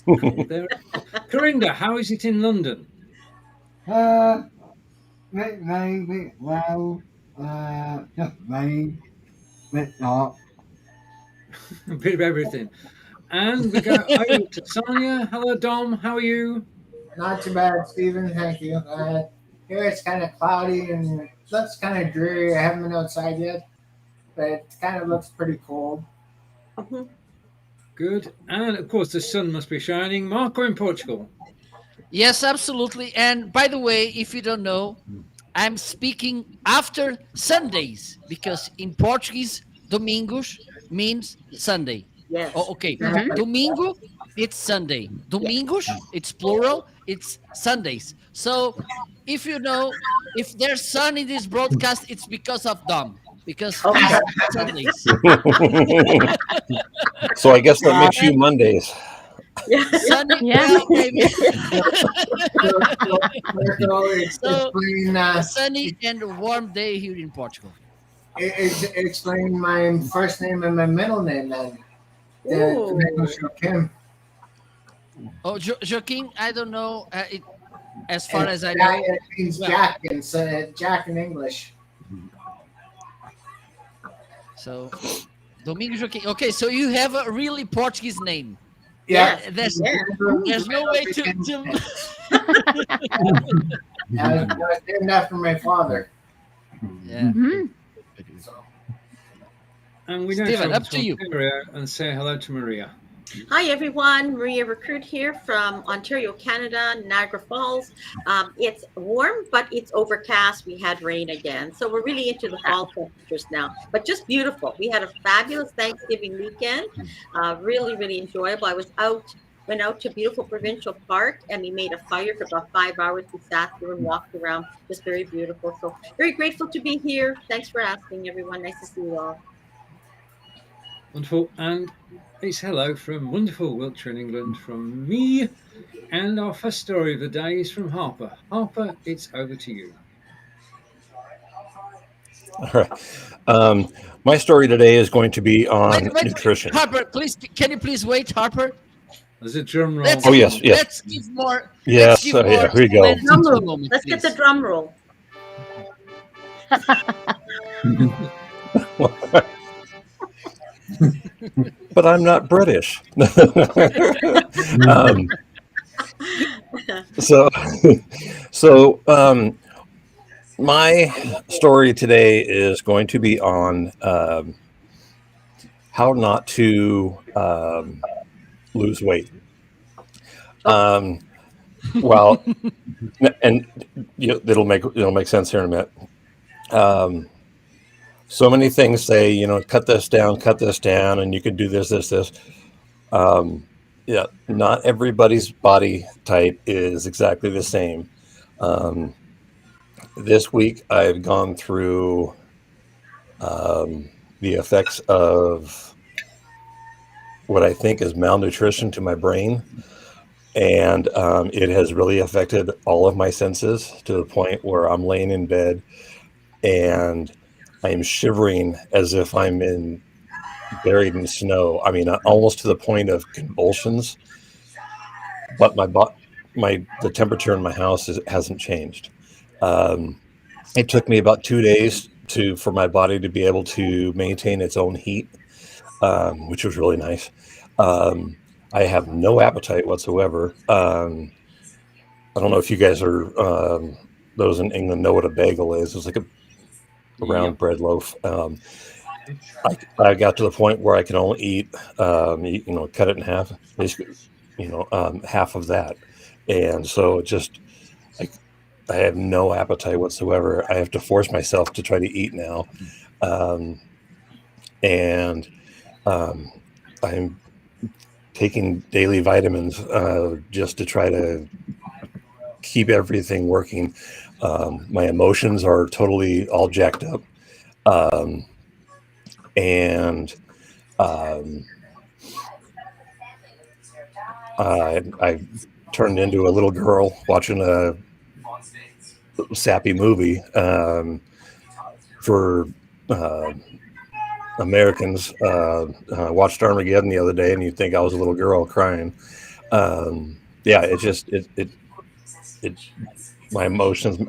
There. Corinda, how is it in London? Uh, very well. Just rain, bit hot. A bit of everything. And we go over to Sonia. Hello, Dom. How are you? Not too bad, Stephen. Thank you. Here it's kind of cloudy and it looks kind of dreary. I haven't been outside yet, but it kind of looks pretty cold. Mhm. Good. And of course, the sun must be shining. Marco in Portugal. Yes, absolutely. And by the way, if you don't know, I'm speaking after Sundays because in Portuguese, domingos means Sunday. Yes. Oh, okay. Mhm. Domingo, it's Sunday. Domingos, it's plural, it's Sundays. So if you know, if there's sun in this broadcast, it's because of Dom, because he's Okay. Sundays. So I guess that makes you Mondays. Sunny, Yeah. well, maybe. So, Explain, a sunny and warm day here in Portugal. explain my first name and my middle name then. Ooh. Kim. Oh, Joaquin, I don't know. As far as I Jack, know, it means well- Jack, and so Jack in English. so Domingo Joaquin. Okay, so you have a really Portuguese name. Yeah, There's no way to I was named after my father. yeah. Mhm. And we now Stephen, travel up to you. Ontario and say hello to Maria. Hi everyone, Maria Recruit here from Ontario, Canada, Niagara Falls. It's warm, but it's overcast. We had rain again, so we're really into the fall temperatures now. But just beautiful. We had a fabulous Thanksgiving weekend. Really enjoyable. Went out to beautiful provincial park, and we made a fire for about 5 hours. We sat there and walked around. Just very beautiful. So very grateful to be here. Thanks for asking, everyone. Nice to see you all. Wonderful. And it's hello from wonderful Wiltshire in England from me. And our first story of the day is from Harper. Harper, it's over to you. All right. My story today is going to be on Wait, nutrition. Harper, please, can you please wait, Harper? There's a drum roll. Let's, Oh, yes. Let's give more. Yes, Let's give yeah, more. here you go. suspense Drum to the roll. moment, Let's get the please. drum roll. But I'm not British. so, so my story today is going to be on how not to lose weight. Well, and it'll make sense here in a minute. So many things say, cut this down, and you can do this. Yeah, not everybody's body type is exactly the same. This week, I've gone through the effects of what I think is malnutrition to my brain. And it has really affected all of my senses to the point where I'm laying in bed and I am shivering as if I'm buried in snow. I mean, almost to the point of convulsions. But the temperature in my house hasn't changed. It took me about 2 days for my body to be able to maintain its own heat, which was really nice. I have no appetite whatsoever. I don't know if you guys are those in England know what a bagel is. It's like a round bread loaf. I got to the point where I can only eat, cut it in half, basically, half of that, and so I have no appetite whatsoever. I have to force myself to try to eat now, and I'm taking daily vitamins just to try to keep everything working. My emotions are totally all jacked up. And I turned into a little girl watching a sappy movie. For Americans, watched Armageddon the other day, and you'd think I was a little girl crying. Yeah, it just it my emotions,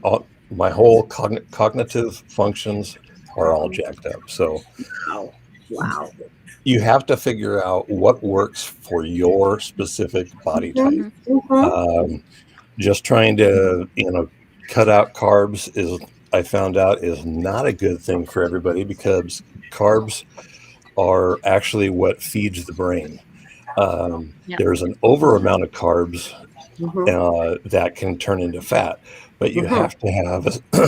my whole cognitive functions are all jacked up. So Wow. Wow. you have to figure out what works for your specific body type. Mhm. Mhm. Um, just trying to, cut out carbs is, I found out, is not a good thing for everybody, because carbs are actually what feeds the brain. Yeah. There's an over amount of carbs Mhm. that can turn into fat, but you Mhm. have to have,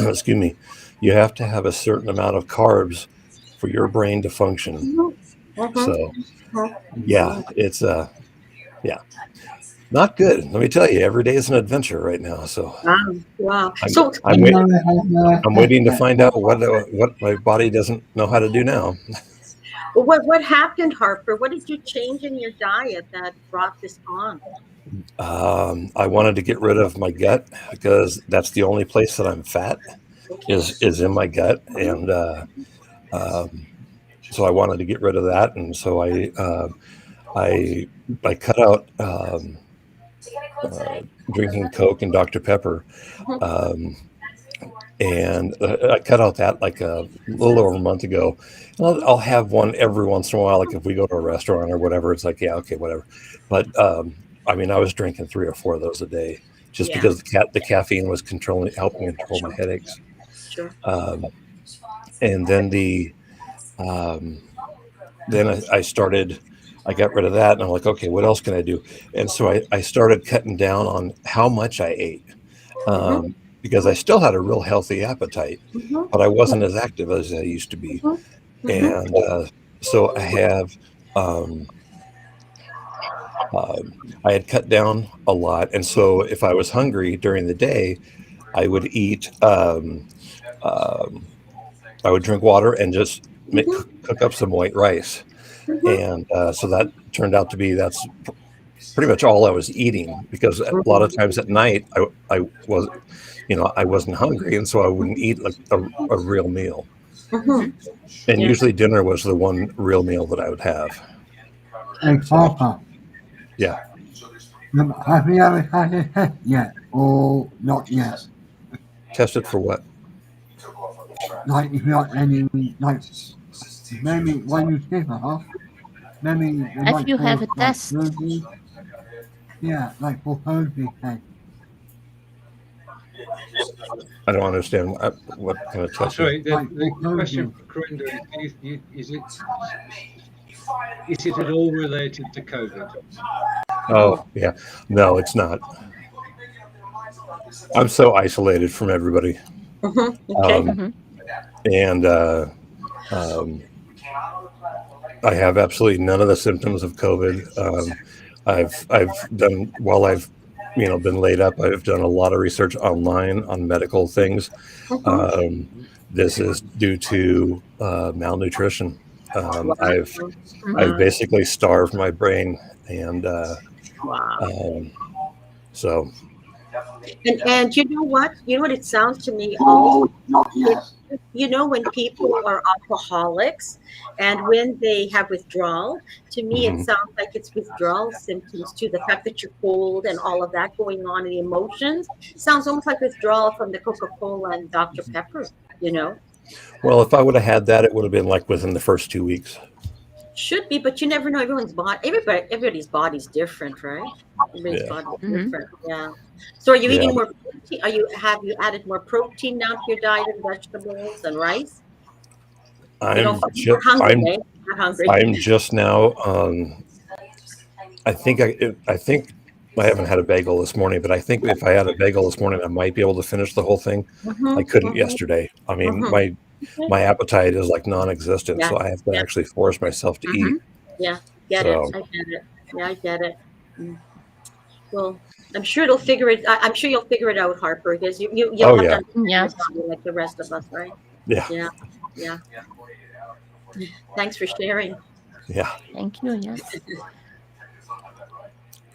excuse me, you have to have a certain amount of carbs for your brain to function. Mhm. Mhm. So Mhm. yeah, it's yeah, not good. Let me tell you, every day is an adventure right now. So Wow. Wow. I'm So I'm wait, I'm waiting to find out what my body doesn't know how to do now. what happened, Harper? What did you change in your diet that brought this on? I wanted to get rid of my gut, because that's the only place that I'm fat, Okay. is in my gut, and um, so I wanted to get rid of that, and so I I cut out drinking Coke and Dr. Pepper, Mhm. um, and I cut out that like a little over a month ago. And I'll have one every once in a while, like if we go to a restaurant or whatever. It's like, yeah, okay, whatever. But I mean, I was drinking 3 or 4 of those a day, just Yeah. because the caffeine was helping control my headaches. Sure. Um, and then um, I started. I got rid of that, and I'm like, okay, what else can I do? And so I started cutting down on how much I ate, Mhm. because I still had a real healthy appetite, Mhm. but I wasn't as active as I used to be. Mhm. Mhm. And so um, uh, I had cut down a lot. And so if I was hungry during the day, I would eat, um, I would drink water and just Mhm. cook up some white rice. Mhm. And so that turned out to be, that's pretty much all I was eating, because a lot Mhm. of times at night I was, I wasn't hungry. And so I wouldn't eat like a real meal. Mhm. And Yeah. usually dinner was the one real meal that I would have. Hey, So Papa, yeah. have you ever had a test yet, or not yet? Tested for what? Like, if you got any, like, maybe when you shiver, huh? Maybe they If might you call have it, a like, test, surgery. Yeah, like for surgery test. I don't understand what kind of Oh, test you. sorry. The, Like the for question surgery. for Corinda is: is it at all related to COVID? Oh yeah, no, it's not. I'm so isolated from everybody, Mhm. Okay. um, hmm and um, I have absolutely none of the symptoms of COVID. I've done, while I've been laid up, I've done a lot of research online on medical things. Mhm. Um, this is due to malnutrition. Wow. I've Wow. basically starved my brain, and Wow. um, so And you know what? You know what it sounds to me also. It, when people are alcoholics and when they have withdrawal, to me it mhm. sounds like it's withdrawal symptoms too. The fact that you're cold and all of that going on, and the emotions sounds almost like withdrawal from the Coca-Cola and Dr. Pepper. You know, Well, if I would have had that, it would have been like within the first 2 weeks. should be, but you never know. Everybody's body's different, right? Everybody's Yeah, body's hmm different. Yeah. So are you yeah. eating more protein? Have you added more protein now to your diet and vegetables and rice? You don't I'm you're just not hungry, eh? You're not hungry. I'm just now. I think I haven't had a bagel this morning, but I think if I had a bagel this morning, I might be able to finish the whole thing. I Mhm, couldn't mhm, yesterday. I mean, mhm. Okay. my appetite is like non-existent, Yeah, so I have to yeah, actually force myself to hmm eat. yeah. Get it. So, I get it. Yeah, I get it. Mm. Well, I'm sure it'll figure it. I'm sure you'll figure it out, Harper, because you'll oh have to yeah, understand your Yes. body like the rest of us, right? yeah, Yeah, yeah. Thanks for sharing. yeah. Thank you. Yes.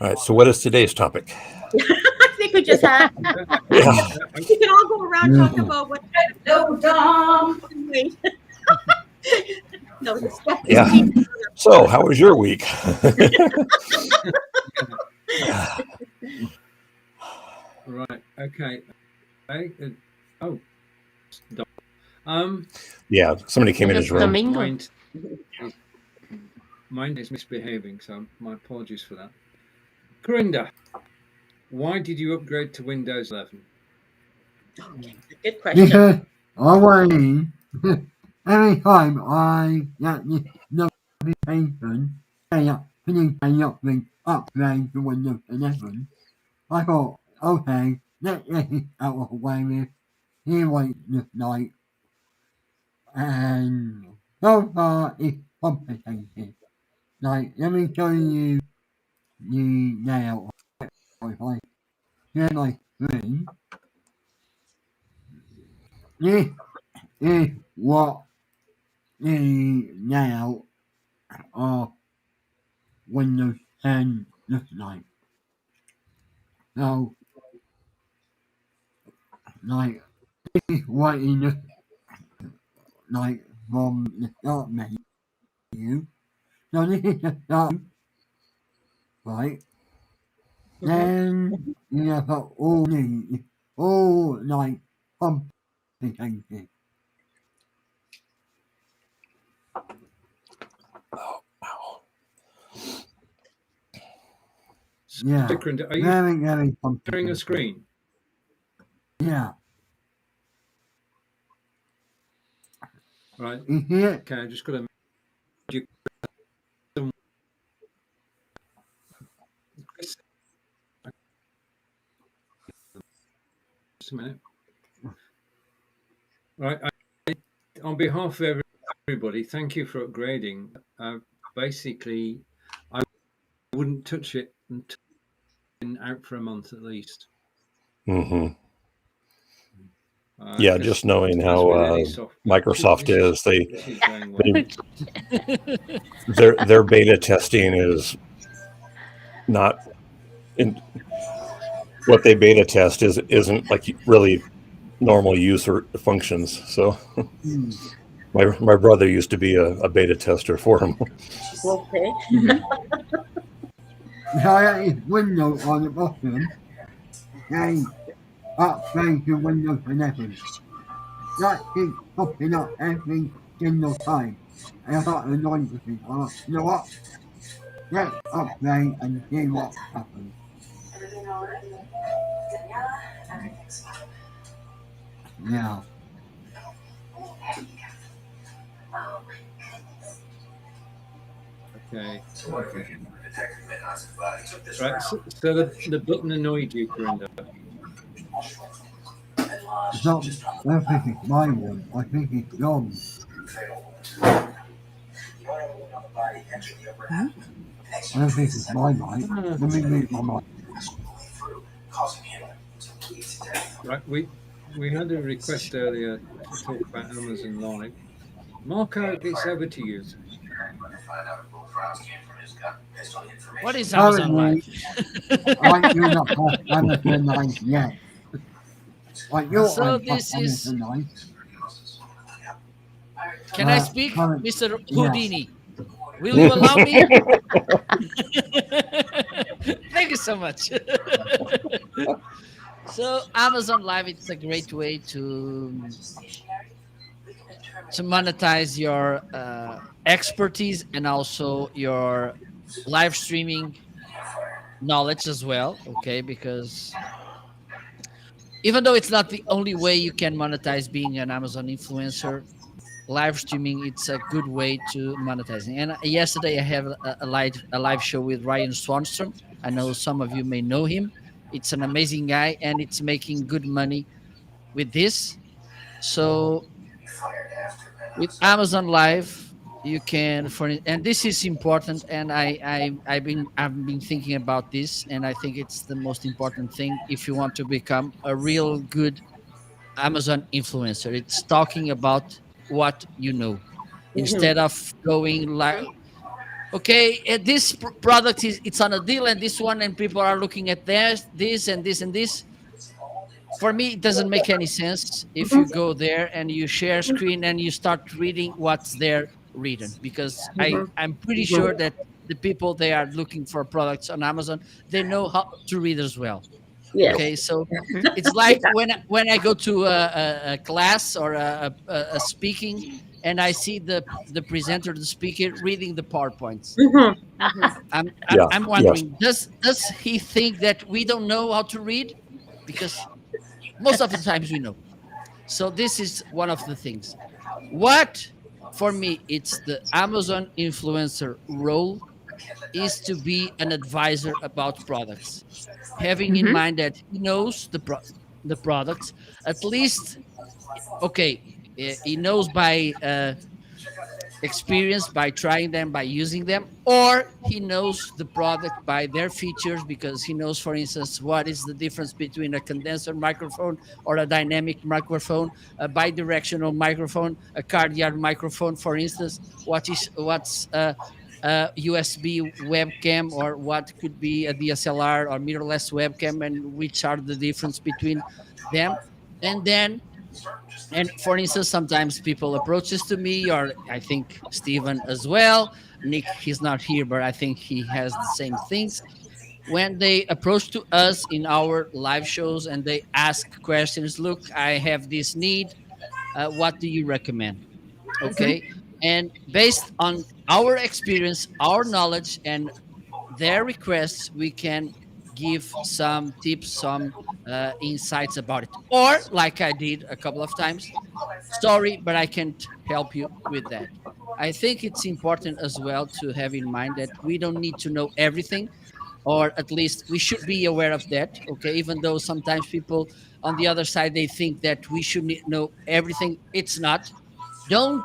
All right. So, what is today's topic? I think we just had. Yeah, We can all go around talk Mhm. about what. No, Dom. Wait. No, yeah. Steve. So, how was your week? Right. Okay. Oh. Um. Yeah, somebody came in his room. Domingo. Mind is mind is misbehaving, so my apologies for that. Corinda, why did you upgrade to Windows 11? Okay, good question. Because always, every time I get this notification saying please upgrade to Windows 11, I thought, okay, let's get it out of the way with. Here wait this night, and so far it's complicated. Like, let me show you the layout. If I share my screen, this is what the layout of Windows 10 looks like. So, like, this is what it looks like from the start menu. So this is the start, right? Then you have got all like complicated. Yeah, Corinda, are you very sharing a complicated. screen? Yeah, Right. you see it? Okay, I just got to. Just a minute. Right. On behalf of everybody, thank you for upgrading. Basically, I wouldn't touch it until it's been out for a month at least. Hmm. Yeah, 'Cause just knowing as how with any software, Microsoft is, this is going well. their beta testing is not in what they beta test isn't like really normal use or functions. So my brother used to be a beta tester for him. Okay. So I got this window on the bottom saying upgrade to Windows 11. That keeps popping up every single time. And I got annoyed with it. I thought, you know what? Let's upgrade and see what happens. Yeah. Okay. Right. So the button annoyed you, Corinda. It's not, I don't think it's my one. I think it's John's. I don't think it's my mic. Let me mute my mic. Right. We had a request earlier to talk about Amazon Live. Marco, it's over to you. What is Amazon Live? I do not have Amazon Live yet. Like you So have this is. Amazon Live. Can I speak, Mr. Yeah. Houdini? Will you allow me? Thank you so much. So Amazon Live, it's a great way to monetize your expertise and also your live streaming knowledge as well. Okay, because even though it's not the only way you can monetize being an Amazon influencer, live streaming it's a good way to monetizing. And yesterday I have a live show with Ryan Swanstrom. I know some of you may know him. It's an amazing guy and it's making good money with this. So with Amazon Live, you can and this is important. And I've been thinking about this, and I think it's the most important thing if you want to become a real good Amazon influencer. It's talking about what you know instead of going like, okay, this product is it's on a deal, and this one, and people are looking at this and this and this. For me, it doesn't make any sense if you go there and you share screen and you start reading what's there written, because I'm pretty sure that the people they are looking for products on Amazon, they know how to read as well. Yes. Okay, so it's like when I go to a class or a speaking, and I see the presenter, the speaker reading the PowerPoints. Mhm. Mhm. Yeah. I'm Yes. wondering, does he think that we don't know how to read? Because most of the times we know. So this is one of the things. What for me it's the Amazon influencer role is to be an advisor about products, having in Mhm. mind that he knows the products at least. Okay, he knows by experience, by trying them, by using them, or he knows the product by their features because he knows, for instance, what is the difference between a condenser microphone or a dynamic microphone, a bidirectional microphone, a cardioid microphone, for instance, what's a USB webcam, or what could be a DSLR or mirrorless webcam, and which are the difference between them. And then, and for instance, sometimes people approaches to me, or I think Stephen as well. Nick, he's not here, but I think he has the same things. When they approach to us in our live shows and they ask questions, look, I have this need. What do you recommend? Mhm. Okay. And based on our experience, our knowledge, and their requests, we can give some tips, some insights about it. Or, like I did a couple of times, sorry, but I can't help you with that. I think it's important as well to have in mind that we don't need to know everything, or at least we should be aware of that. Okay, even though sometimes people on the other side they think that we should know everything, it's not. Don't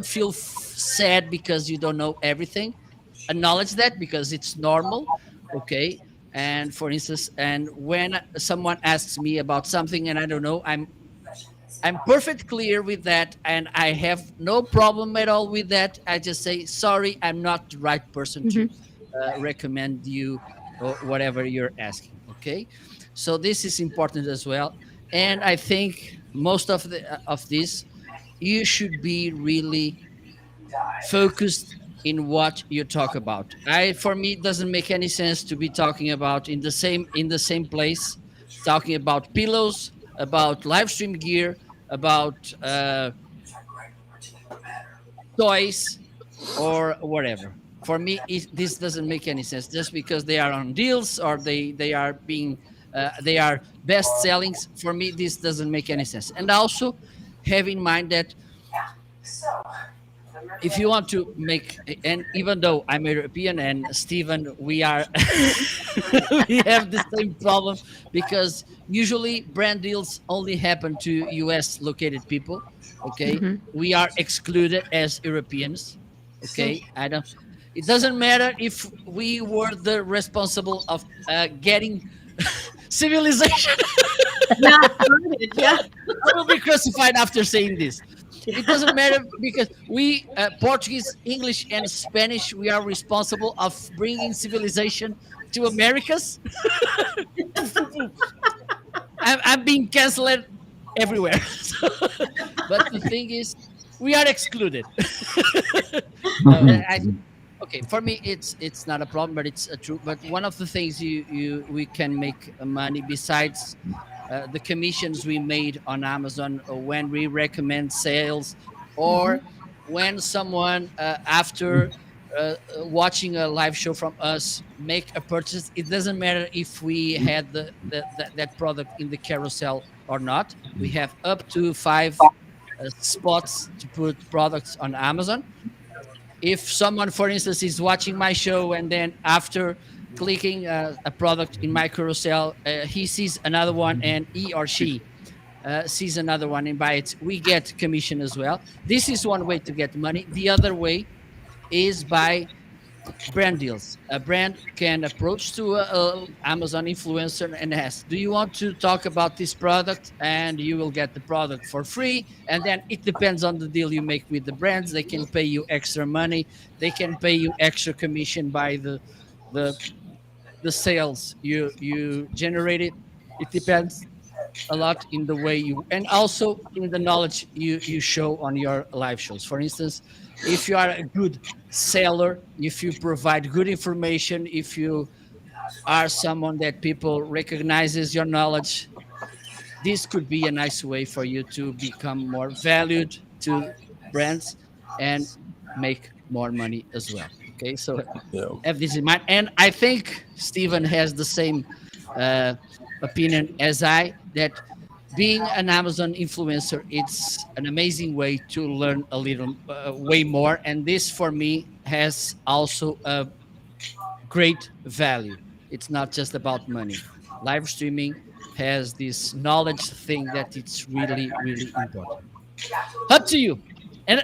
feel sad because you don't know everything. Acknowledge that because it's normal. Okay. And for instance, and when someone asks me about something and I don't know, I'm perfect clear with that, and I have no problem at all with that. I just say sorry, I'm not the right person to Mhm. recommend you or whatever you're asking. Okay, so this is important as well, and I think most of this you should be really focused in what you talk about. I For me it doesn't make any sense to be talking about in the same place, talking about pillows, about live stream gear, about toys, or whatever. For me, this doesn't make any sense. Just because they are on deals or they are being they are best sellings. For me, this doesn't make any sense. And also, have in mind that if you want to make, and even though I'm European and Stephen, we are we have the same problem, because usually brand deals only happen to US located people. Okay, Mhm. we are excluded as Europeans. Okay, I don't, it doesn't matter if we were the responsible of getting civilization. Yeah, started. Yeah. I will be crucified after saying this. It doesn't matter because we Portuguese, English, and Spanish, we are responsible of bringing civilization to Americas. I'm being cancelled everywhere. But the thing is, we are excluded. No, I okay. For me, it's not a problem, but it's a true. But one of the things you we can make money besides the commissions we made on Amazon, when we recommend sales, Mhm. or when someone after watching a live show from us make a purchase. It doesn't matter if we had that product in the carousel or not. We have up to five spots to put products on Amazon. If someone, for instance, is watching my show and then after clicking a product in my carousel, he sees another one and he or she sees another one and buy it, we get commission as well. This is one way to get money. The other way is by brand deals. A brand can approach to a Amazon influencer and ask, "Do you want to talk about this product?" And you will get the product for free. And then it depends on the deal you make with the brands. They can pay you extra money. They can pay you extra commission by the the sales you generated. It depends. a lot in the way you, and also in the knowledge you show on your live shows. For instance, if you are a good seller, if you provide good information, if you are someone that people recognizes your knowledge, this could be a nice way for you to become more valued to brands and make more money as well. Okay, so Yeah. have this in mind. And I think Stephen has the same uh, opinion as I, that being an Amazon influencer, it's an amazing way to learn a little, way more. And this for me has also a great value. It's not just about money. Live streaming has this knowledge thing that it's really, really important. Up to you. And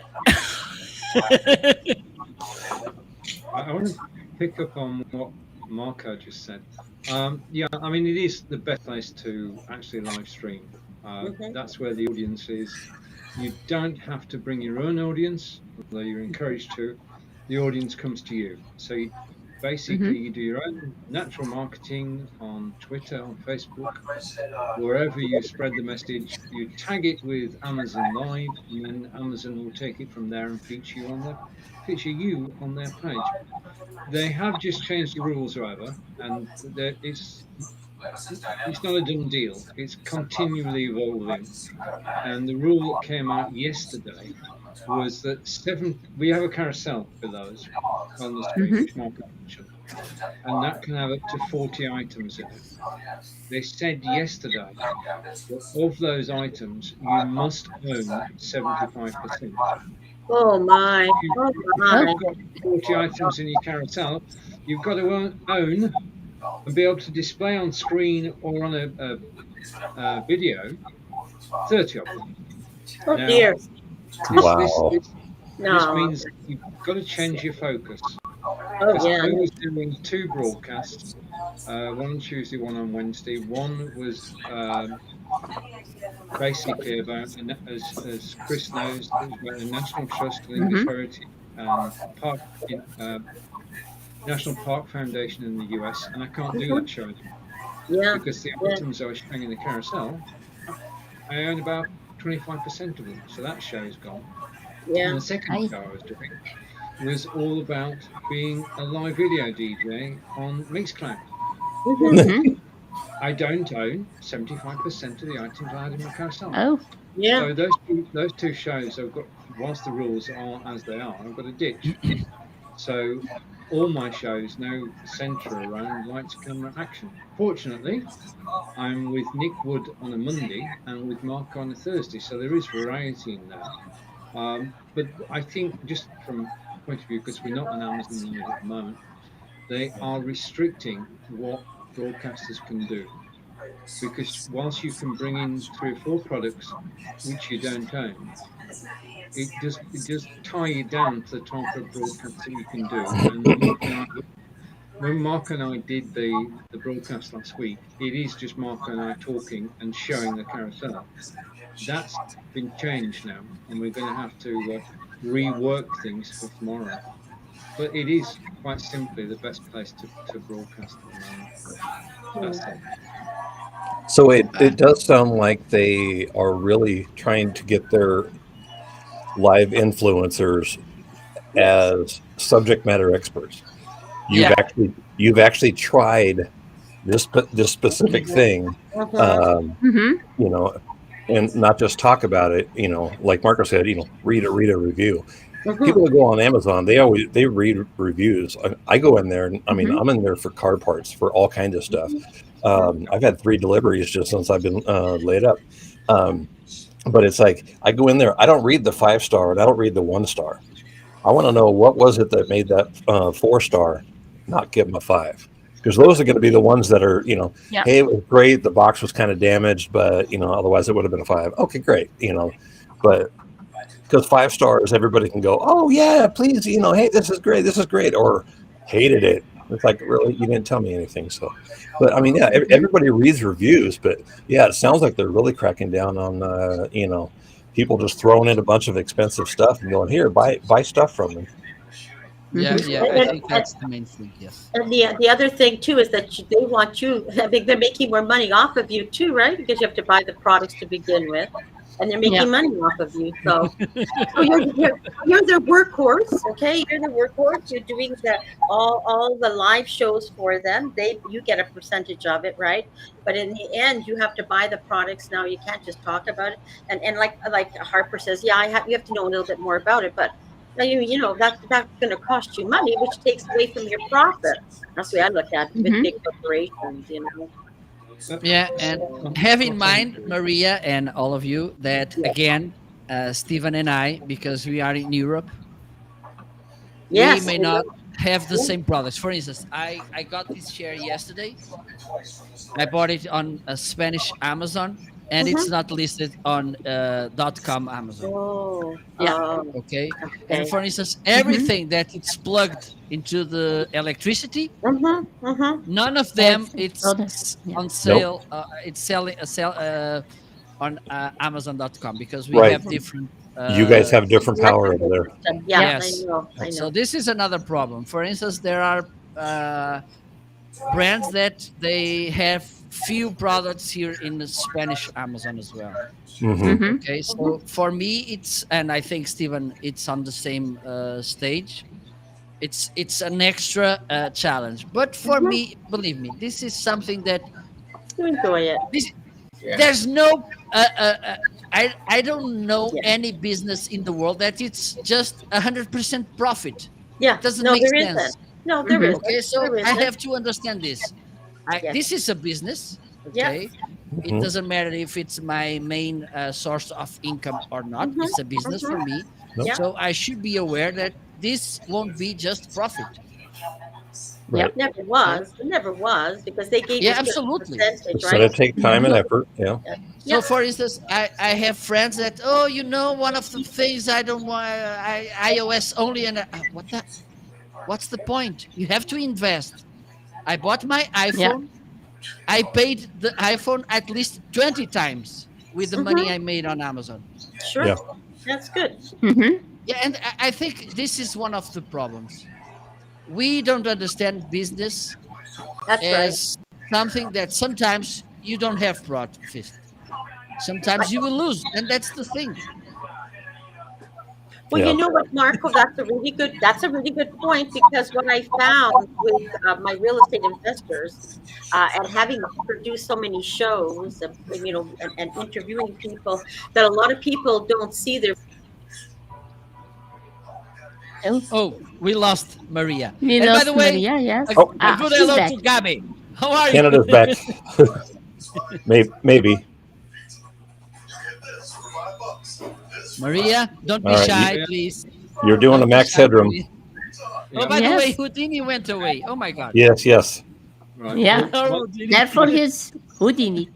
I want to pick up on what Marco just said. Yeah, I mean, it is the best place to actually live stream. Mhm. That's where the audience is. You don't have to bring your own audience, although you're encouraged to. The audience comes to you. So basically, you do your own natural marketing on Twitter, on Facebook, wherever you spread the message. You tag it with Amazon Live, and then Amazon will take it from there and feature you on their page. They have just changed the rules, however, and it's not a done deal. It's continually evolving. And the rule that came out yesterday was that we have a carousel below us on the screen, which Mark mentioned, and that can have up to 40 items in it. They said yesterday that of those items, you must own 75%. Oh my. Oh If my. you've got 40 items in your carousel, you've got to own and be able to display on screen or on a video 30 of them. Oh Now, dear. this this Wow. this, this No. means you've got to change your focus, Oh because yeah. I was doing two broadcasts, one on Tuesday, one on Wednesday. One was basically about, as Chris knows, it was about the National Trust of English Heritage and Park in, National Park Foundation in the US, and I can't do Mhm. that show anymore Yeah. because the Yeah. items I was showing in the carousel, I own about 25% of them, so that show is gone. And Yeah. the second show I was doing was all about being a live video DJ on Mixcloud. Mhm. I don't own 75% of the items I had in my carousel. Yeah. So those two shows I've got, whilst the rules are as they are, I've got a ditch. So all my shows now centre around lights, camera, action. Fortunately, I'm with Nick Wood on a Monday and with Mark on a Thursday, so there is variety in there. But I think, just from point of view, because we're not on Amazon Live at the moment, they are restricting what broadcasters can do. Because whilst you can bring in 3 or 4 products which you don't own, it does tie you down to the type of broadcast that you can do. And when Mark and I did the broadcast last week, it is just Mark and I talking and showing the carousel. That's been changed now, and we're going to have to rework things for tomorrow. But it is quite simply the best place to broadcast at the moment. That's it. So it does sound like they are really trying to get their live influencers Yes. as subject matter experts. You've yeah, actually tried this specific thing, Uh-huh. um, you know, and not just talk about it. Like Marco said, read a review. Uh-huh. People that go on Amazon, they read reviews. I go in there, and I mean, I'm in there for car parts, for all kinds of stuff. I've had 3 deliveries just since I've been laid up. Um, but it's like I go in there, I don't read the 5-star and I don't read the 1-star. I want to know what was it that made that 4-star not give them a 5, because those are going to be the ones that are, hey, it was great. The box was kind of damaged, but otherwise it would have been a 5. Okay, great. But because 5 stars, everybody can go, oh yeah, please, hey, this is great. This is great. Or hated it. It's like, really, you didn't tell me anything. So, but I mean, yeah, everybody reads reviews, but yeah, it sounds like they're really cracking down on, people just throwing in a bunch of expensive stuff and going, here, buy stuff from them. Yeah, Mhm. yeah. I think that's the main thing. Yes. And the other thing too is that they want you. I mean, they're making more money off of you too, right? Because you have to buy the products to begin with, and they're Yeah. making money off of you. So you're their workhorse, okay? You're the workhorse. You're doing all the live shows for them. You get a percentage of it, right? But in the end, you have to buy the products now. You can't just talk about it. And like Harper says, yeah, you have to know a little bit more about it, but now that's going to cost you money, which takes away from your profit. That's the way I look at it with Mhm. big corporations. Yeah, and have in mind, Maria, and all of you, that again, Stephen and I, because we are in Europe, we Yes. may not have the same products. For instance, I got this chair yesterday. I bought it on a Spanish Amazon, and it's Mm-hmm. not listed on .com Amazon. Oh. Yeah. Okay, and Okay. for instance, Mhm. everything that it's plugged into the electricity, Mm-hmm. Mm-hmm. none of them Every it's product. Yeah. on Nope. sale. It's selling a sell on Amazon.com because we Right. have different. You guys have different power over Electrical there. system. Yeah, Yeah. I Yes. know. I So know. this is another problem. For instance, there are brands that they have few products here in the Spanish Amazon as well. Hmm. Mhm. Okay, so for me, and I think Stephen, it's on the same stage. It's an extra challenge, but for Mm-hmm. me, believe me, this is something that You enjoy it. this Yeah. there's no I don't know Yeah. any business in the world that it's just 100% profit. Yeah. It doesn't No, make there sense. isn't. No, there Mhm. isn't. Okay, so There I isn't. have to understand this. Yes. This is a business. Yeah. Okay, it Hmm. doesn't matter if it's my main source of income or not. Mm-hmm. It's a business for Mm-hmm. me, Nope. Yeah. so I should be aware that this won't be just profit. Right. Never Okay. was. It never was because they gave you Yeah, a certain absolutely. percentage, It's right? going to take time and effort. Yeah. Yeah. So, Yeah. for instance, I have friends that, oh, one of the things I don't want, iOS only, and what's the point? You have to invest. I bought my Yeah. iPhone. I paid the iPhone at least 20 times with the money Mm-hmm. I made on Amazon. Sure. Yeah. That's good. Mhm. Yeah, and I think this is one of the problems. We don't understand business That's right. as something that sometimes you don't have profit. Sometimes you will lose, and that's the thing. Well, Yeah. you know what, Marco, that's a really good point because what I found with my real estate investors and having produced so many shows, and interviewing people, that a lot of people don't see their. Oh, Oh, we lost Maria. we And by the lost way, Maria. Yes. Oh, a Ah, good she's hello back. to Gabi. How are you? Canada's back. Maybe. Maria, don't be All right, shy, Yeah. please. You're doing a Don't be max shy, headroom. Maria. Yeah. Oh, by the way, Yes. Houdini went away. Oh my God. Yes, yes. Right. Yeah. Well, Houdini. Therefore, his Houdini.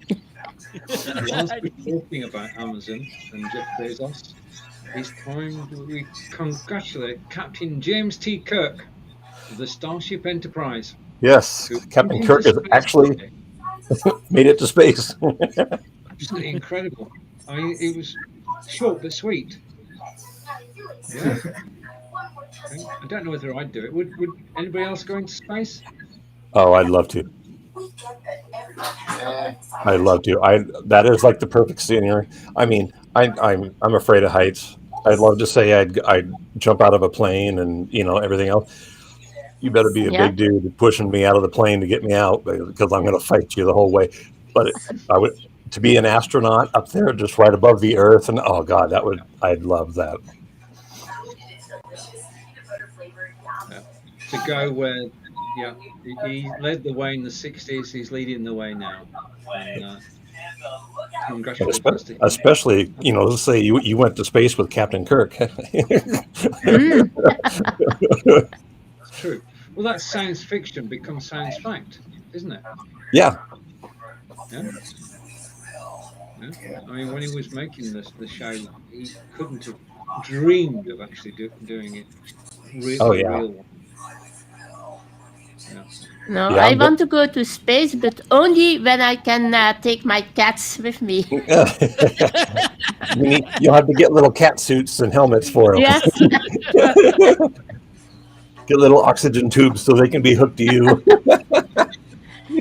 whilst we're talking about Amazon and Jeff Bezos, it's time that we congratulate Captain James T. Kirk of the Starship Enterprise, Yes. who Captain went Kirk into has space actually today. made it to space. Absolutely incredible. It was short but sweet. Yeah. Okay. I don't know whether I'd do it. Would anybody else go into space? Oh, I'd love to. Yeah. I'd love to. That is like the perfect scenery. I mean, I'm afraid of heights. I'd love to say I'd jump out of a plane and everything else. You better be a Yeah. big dude pushing me out of the plane to get me out because I'm going to fight you the whole way. But I would to be an astronaut up there just right above the earth, and oh god, I'd love that. To go where, yeah, he led the way in the 60s. He's leading the way now. And congratulations to him. Especially, let's say you went to space with Captain Kirk. Mm. True. Well, that science fiction becomes science fact, isn't it? Yeah. Yeah. Yeah. I mean, when he was making the show, he couldn't have dreamed of actually doing it. Oh A yeah. real one. Yeah. No, Yeah, I want to go to space, but only when I can take my cats with me. You'll have to get little cat suits and helmets for them. Yes. Get little oxygen tubes so they can be hooked to you.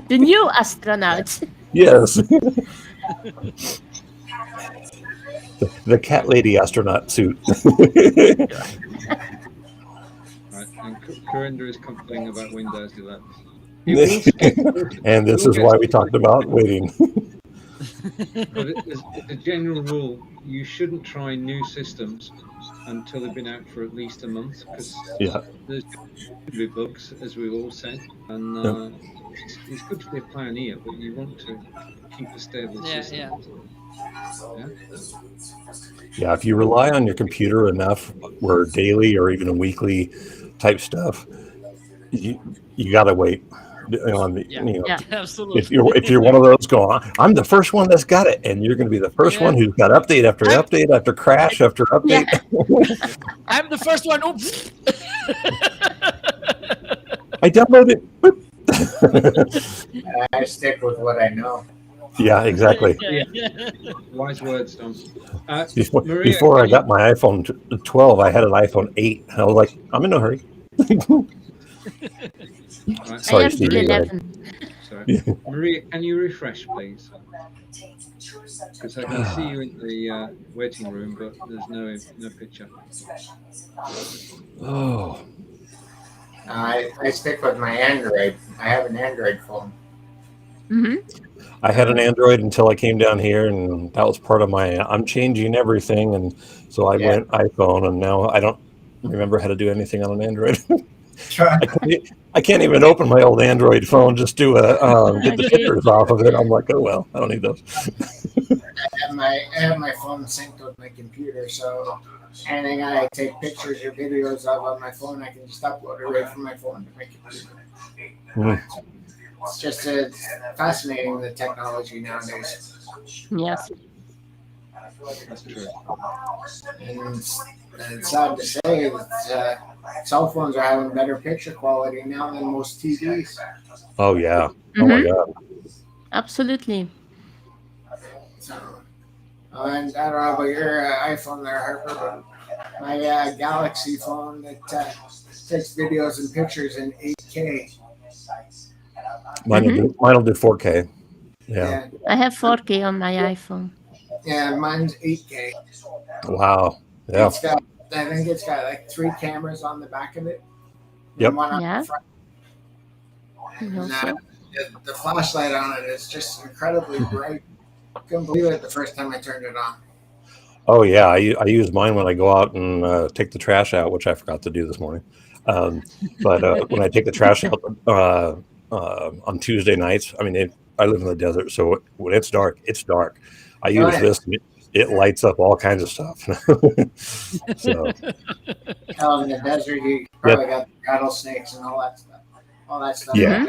The new astronauts. Yes. The cat lady astronaut suit. Right, and Corinda is complaining about Windows 11. It will skip. And this is why we talked about waiting. But as a general rule, you shouldn't try new systems until they've been out for at least a month, because Yeah. there's going to be bugs, as we've all said, and Yep. it's good to be a pioneer, but you want to keep a stable system. Yeah. Yeah, if you rely on your computer enough, where daily or even weekly type stuff, you got to wait. Yeah. Absolutely. If you're one of those going, I'm the first one that's got it, and you're going to be the first one who's got update after update after crash after update. Yeah. I'm the first one. Oops. I downloaded it. I stick with what I know. Yeah, exactly. Wise words, Tom. Maria, Before I got my iPhone 12, I had an iPhone 8. I was like, I'm in no hurry. Right. I Sorry, have Steve. the 11. Sorry. Maria, can you refresh, please? Because I can see you in the waiting room, but there's no picture. Oh, I stick with my Android. I have an Android phone. Mm-hmm. I had an Android until I came down here, and that was part of my. I'm changing everything, and so I went iPhone, and now I don't remember how to do anything on an Android. I can't even open my old Android phone just to get the pictures off of it. I'm like, oh well, I don't need those. I have my phone synced with my computer, so anything I take pictures or videos of on my phone, I can just upload it right from my phone to my computer. It's just fascinating, the technology nowadays. Yes. That's true. And it's sad to say that cell phones are having better picture quality now than most TVs. Oh yeah. Oh my god. Absolutely. So, and I don't know about your iPhone there, Harper, but my Galaxy phone that takes videos and pictures in 8K. Mine will do 4K. Yeah. I have 4K on my iPhone. Yeah, mine's 8K. Wow. Yeah. I think it's got like 3 cameras on the back of it. Yep. And one on Yeah. the front. And, Also. the flashlight on it is just incredibly bright. Couldn't believe it the first time I turned it on. Oh yeah. I use mine when I go out and take the trash out, which I forgot to do this morning. But when I take the trash out on Tuesday nights, I mean, I live in the desert, so when it's dark, it's dark. I use this. It lights up all kinds of stuff. So. In the desert, you probably got rattlesnakes and all that stuff. Yeah.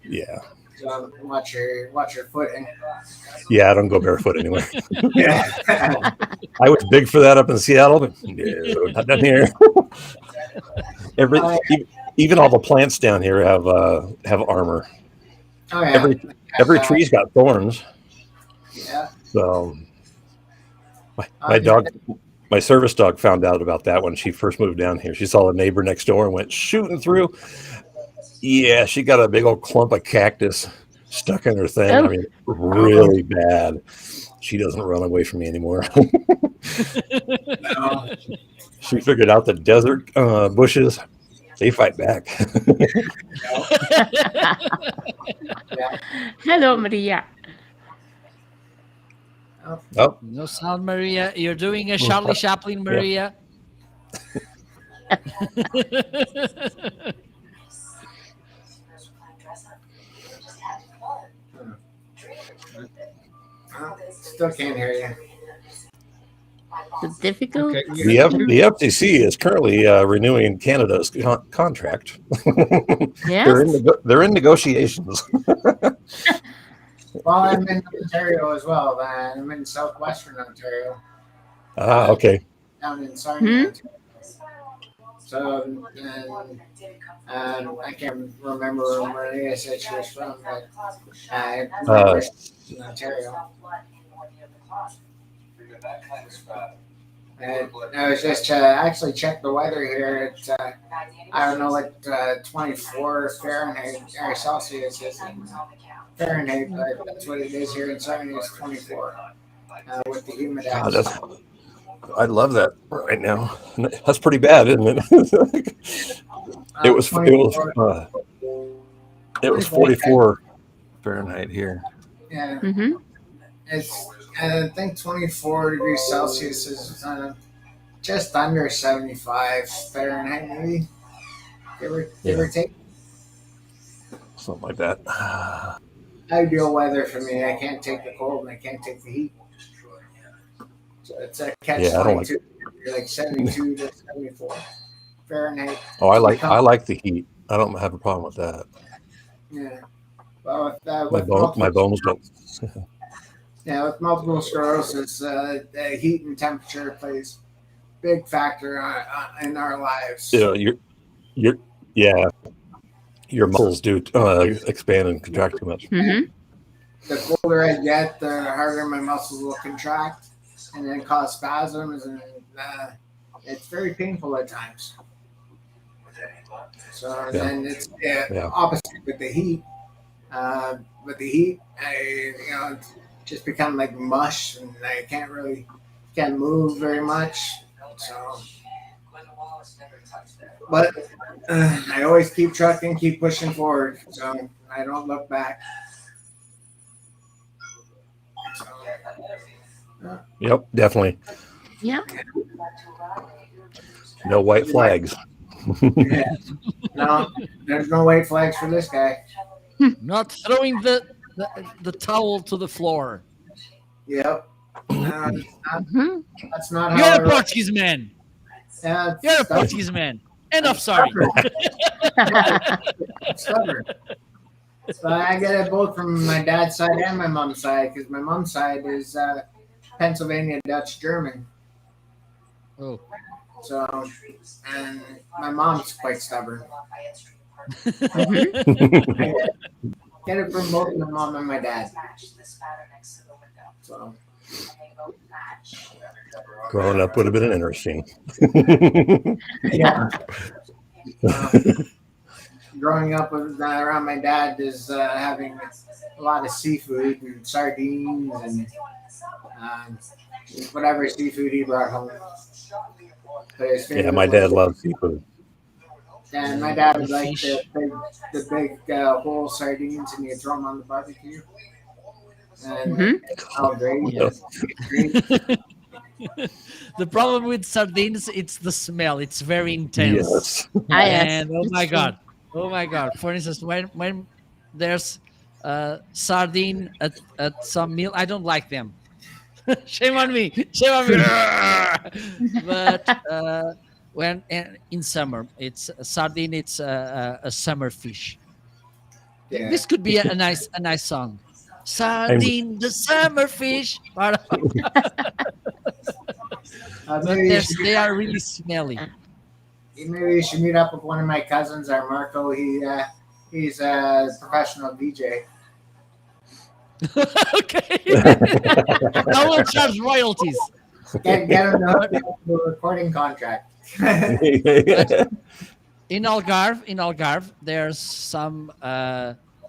Yeah. So watch your footing. Yeah, I don't go barefoot anywhere. Yeah. I was big for that up in Seattle, but no, not down here. Even all the plants down here have armor. Oh yeah. Every tree's got thorns. Yeah. So my service dog found out about that when she first moved down here. She saw a neighbor next door and went shooting through. Yeah, she got a big old clump of cactus stuck in her thing. I mean, really bad. She doesn't run away from me anymore. She figured out the desert bushes, they fight back. Hello, Maria. Oh, No sound, Maria. You're doing a Charlie Chaplin, Maria. Still can't hear you. It's difficult. Okay, the FTC is currently renewing Canada's contract. Yes. They're in negotiations. Well, I'm in Ontario as well, man. I'm in southwestern Ontario. Okay. Down in Sarnia, Ontario. So, I can't remember where Maria said she was from, but I remember in Ontario. And I was just actually checked the weather here. It's I don't know what 24 Fahrenheit or Celsius is in Fahrenheit, but that's what it is here in Sarnia. It's 24 with the God, humidex. I love that right now. That's pretty bad, isn't it? It was 24. it was 44 Fahrenheit here. Yeah, Mm-hmm. it's I think 24 degrees Celsius is just under 75 Fahrenheit, maybe give or take. Something like that. Ideal weather for me. I can't take the cold and I can't take the heat. So it's a catch Yeah, I don't 22. You're like 72 to 74 Fahrenheit. Oh, I like the heat. I don't have a problem with that. Yeah. Well, My bones don't. with multiple sclerosis, heat and temperature plays big factor in our lives. Your muscles do expand and contract too much. Mm-hmm. The colder I get, the harder my muscles will contract and then cause spasms, and it's very painful at times. So then it's opposite with the heat. With the heat, it's just become like mush, and I can't move very much. So, but I always keep trucking, keep pushing forward, so I don't look back. So, Yep, definitely. Yeah. No white flags. yeah. No, there's no white flags for this guy. Not throwing the towel to the floor. Yep. Mm-hmm. That's not how You're I a roll. Portuguese man. Yeah, You're a stubborn. Portuguese man. Enough, sorry. Stubborn. But I get it both from my dad's side and my mom's side, because my mom's side is Pennsylvania Dutch German. Oh. So, and my mom's quite stubborn. Mm-hmm. I get it from both my mom and my dad. So, Growing up would have been interesting. yeah. Growing up around my dad is having a lot of seafood and sardines and whatever seafood he brought home. Yeah, my dad loved seafood. And my dad would like the big whole sardines, and you throw them on the barbecue. And Mm-hmm. great. Yeah. The problem with sardines, it's the smell. It's very intense. Yes. And oh my god. For instance, when there's sardine at some meal, I don't like them. Shame on me. But when in summer, it's a sardine. It's a summer fish. Yeah. This could be a nice song. Sardine, the summer fish. But they are really smelly. Maybe you should meet up with one of my cousins, or Marco. He's a professional DJ. Okay. I will charge royalties. Get him the recording contract. In Algarve, there's some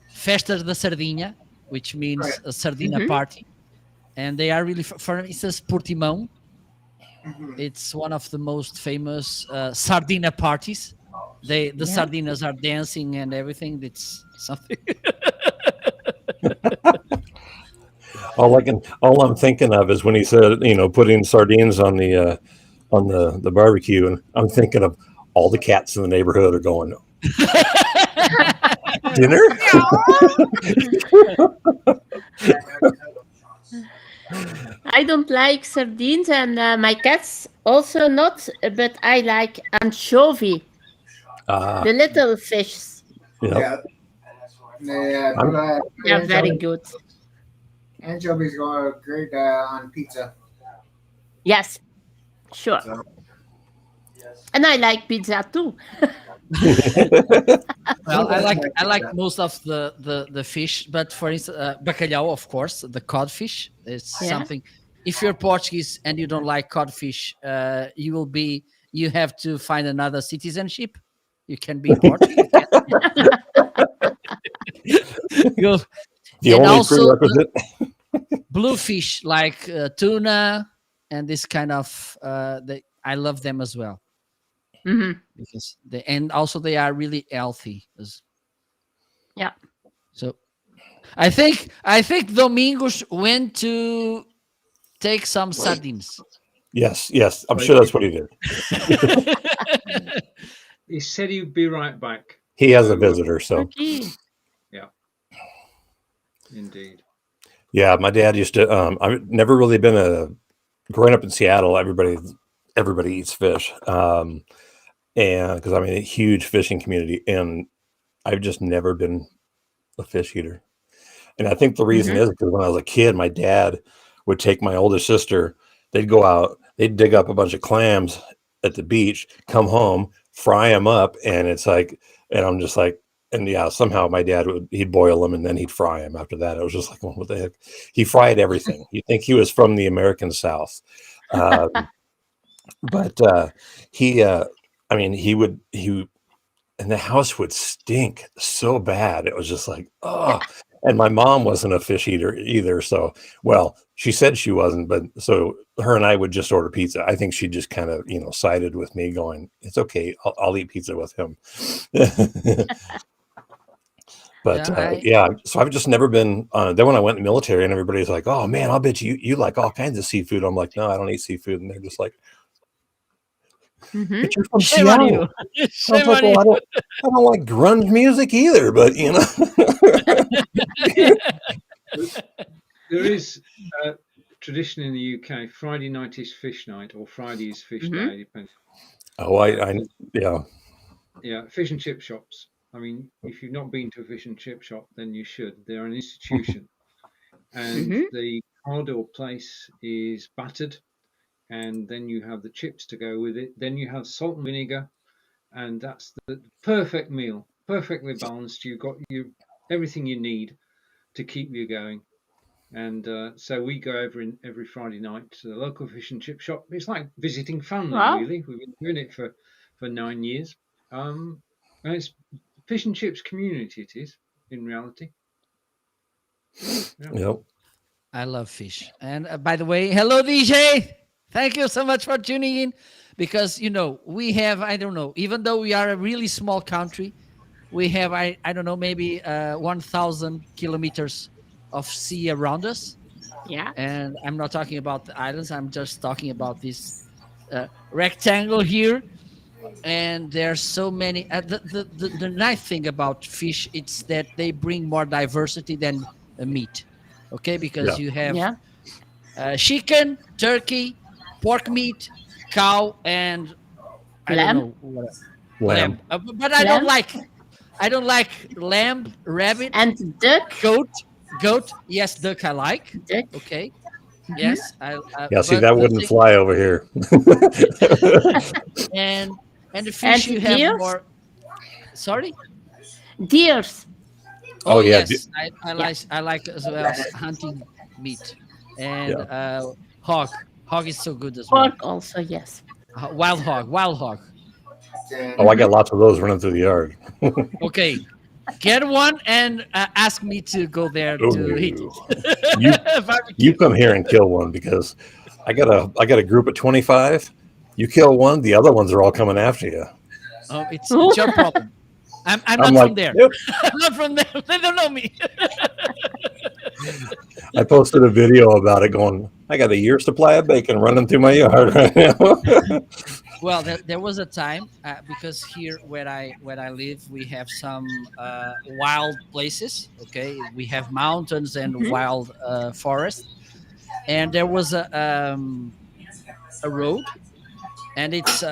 Festa da Sardinha, which means a sardina party, and they are really, for instance, Portimão. It's one of the most famous sardina parties. The sardinas are dancing and everything. It's something. All I'm thinking of is when he said, putting sardines on the barbecue, and I'm thinking of all the cats in the neighborhood are going, dinner? I don't like sardines, and my cats also not, but I like anchovy, the little fish. Yeah. They're very good. Anchovies go great on pizza. Yes, sure. So. And I like pizza too. Well, I like most of the fish, but for instance, bacalhau, of course, the codfish is something. if you're Portuguese and you don't like codfish, you have to find another citizenship. You can be Portuguese. Go. The And only also prerequisite. bluefish like tuna and this kind of I love them as well because they are really healthy. Yeah. So I think Domingos went to take some sardines. Yes, I'm sure that's what he did. He said he'd be right back. He has a visitor, so Okay. Yeah, indeed. yeah. My dad used to. I've never really been growing up in Seattle. Everybody eats fish, and because I'm in a huge fishing community, and I've just never been a fish eater. And I think the reason is because when I was a kid, my dad would take my older sister. They'd go out, they'd dig up a bunch of clams at the beach, come home, fry them up, and it's like, and I'm just like, and yeah, somehow my dad he'd boil them and then he'd fry them. After that, it was just like, well, what the heck? He fried everything. You think he was from the American South, but I mean, and the house would stink so bad. It was just like, oh. And my mom wasn't a fish eater either. So, well, she said she wasn't, but so her and I would just order pizza. I think she just kind of, sided with me going, it's okay. I'll eat pizza with him. But so I've just never been, then when I went in the military and everybody's like, oh man, I'll bet you like all kinds of seafood. I'm like, no, I don't eat seafood. And they're just like, but you're from Shame on Seattle. you. Shame on Well, you. I don't like grunge music either, but There is a tradition in the UK. Friday night is fish night, or Friday is fish day, depends. Oh, yeah. Yeah, fish and chip shops. I mean, if you've not been to a fish and chip shop, then you should. They're an institution, and the cod or plaice is battered, and then you have the chips to go with it. Then you have salt and vinegar, and that's the perfect meal, perfectly balanced. You've got everything you need to keep you going. And so we go every Friday night to the local fish and chip shop. It's like visiting family, really. We've been doing it for 9 years. And it's fish and chips community. It is in reality. Yeah. Yep. I love fish. And by the way, hello DJ. Thank you so much for tuning in, because we have, I don't know, even though we are a really small country, we have I don't know, maybe 1,000 kilometers of sea around us. Yeah. And I'm not talking about the islands. I'm just talking about this rectangle here. And there's so many. The nice thing about fish, it's that they bring more diversity than meat. Okay, because you have chicken, turkey, pork meat, cow, and I don't know what lamb. But I don't like lamb, rabbit, and duck, goat. Yes, duck I like. Duck. Okay. Yes, yeah. See, that wouldn't fly over here. And the fish you have deers? more. Sorry. Deers. Oh yeah. Yes, I like as well hunting meat, and hog. Hog is so good as well. Pork also, yes. Wild hog. Oh, I got lots of those running through the yard. Okay, get one and ask me to go there to eat it. You come here and kill one, because I got a group of 25. You kill one, the other ones are all coming after you. Oh, it's your problem. I'm not like, from there. Yep. I'm not from there. They don't know me. I posted a video about it going, I got a year's supply of bacon running through my yard right now. Well, there was a time, because here where I live, we have some wild places. Okay, we have mountains and wild forest, and there was a road, and it's